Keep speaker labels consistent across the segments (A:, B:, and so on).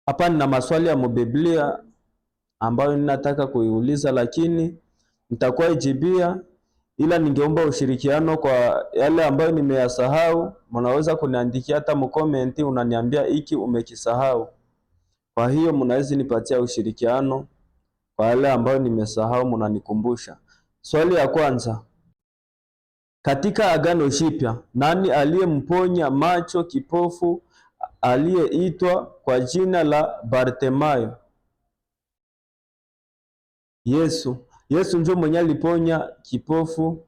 A: Hapa nina maswali ya mubiblia ambayo ninataka kuiuliza, lakini nitakuwa ijibia, ila ningeomba ushirikiano kwa yale ambayo nimeyasahau. Mnaweza kuniandikia hata mkomenti, unaniambia hiki umekisahau. Kwa hiyo mnaweza nipatia ushirikiano kwa yale ambayo nimesahau, mnanikumbusha. Swali ya kwanza, katika Agano Jipya, nani aliyemponya macho kipofu aliyeitwa kwa jina la Bartimayo? Yesu. Yesu ndio mwenye aliponya kipofu.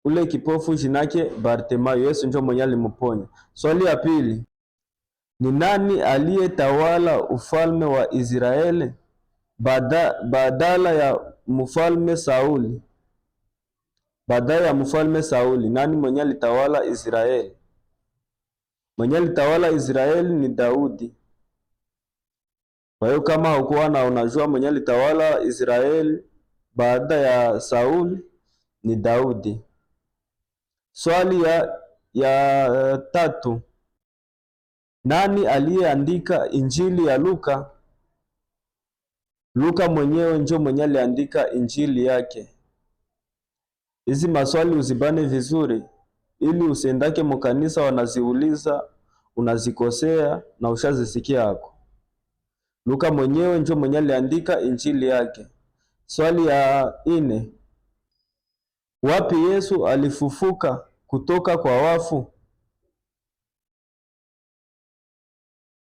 A: Ule kipofu jinake Bartimayo, Yesu ndio mwenye alimponya. Swali ya pili, ni nani aliyetawala ufalme wa Israeli badala ya mfalme Sauli? Badala ya mfalme Sauli, nani mwenye alitawala Israeli? Mwenye alitawala Israeli ni Daudi. Kwa hiyo kama haukuwa na unajua mwenye alitawala Israeli baada ya Sauli ni Daudi. Swali ya tatu, nani aliyeandika Injili ya Luka? Luka mwenyewe ndio mwenye aliandika Injili yake. Hizi maswali uzibane vizuri ili usiendake mkanisa wanaziuliza unazikosea na ushazisikia hako. Luka mwenyewe ndio mwenye aliandika Injili yake. Swali ya ine, wapi Yesu alifufuka kutoka kwa wafu?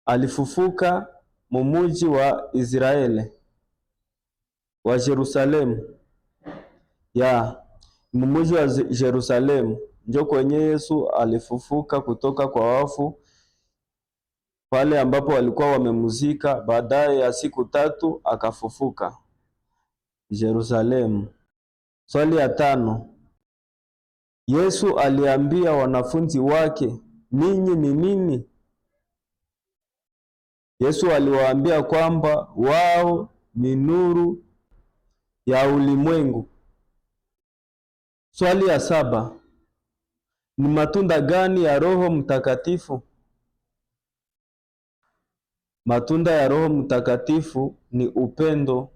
A: Alifufuka mumuji wa Israeli wa Yerusalemu. Mumuji wa Yerusalemu ndio kwenye Yesu alifufuka kutoka kwa wafu, pale ambapo walikuwa wamemuzika. Baadaye ya siku 3 akafufuka Yerusalemu. Swali ya 5, Yesu aliambia wanafunzi wake, ninyi ni nini? Yesu aliwaambia kwamba wao ni nuru ya ulimwengu. Swali ya 7, ni matunda gani ya Roho Mtakatifu? Matunda ya Roho Mtakatifu ni upendo.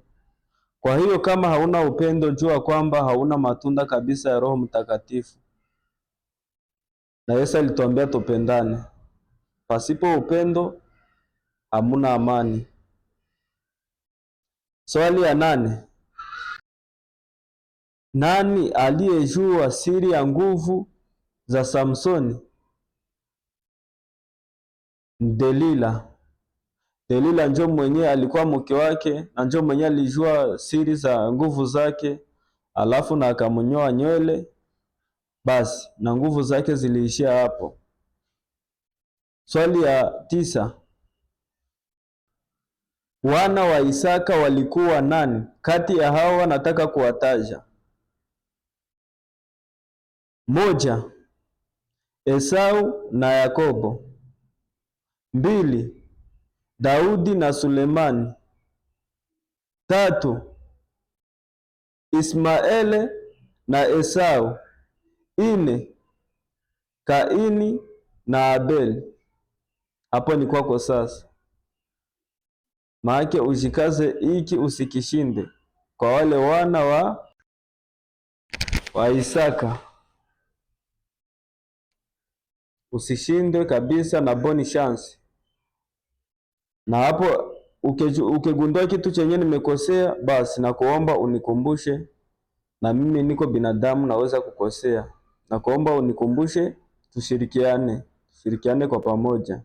A: Kwa hiyo kama hauna upendo, jua kwamba hauna matunda kabisa ya Roho Mtakatifu. Na Yesu alituambia tupendane. Pasipo upendo hamuna amani. Swali ya 8, nani aliyejua siri ya nguvu za Samsoni? Delila. Delila ndio mwenye alikuwa mke wake na ndio mwenye alijua siri za nguvu zake, alafu na akamnyoa nywele, basi na nguvu zake ziliishia hapo. Swali ya 9, wana wa Isaka walikuwa nani? Kati ya hawa nataka kuwataja: 1, Esau na Yakobo; 2, Daudi na Sulemani; 3, Ismaele na Esau; 4, Kaini na Abeli. Hapo ni kwako sasa. Maana ujikaze hiki usikishinde kwa wale wana wa Isaka. Usishinde kabisa na boni chance. Na hapo ukigundua kitu chenye nimekosea, basi na kuomba unikumbushe, na mimi niko binadamu naweza kukosea. Na kuomba unikumbushe, tushirikiane kwa pamoja.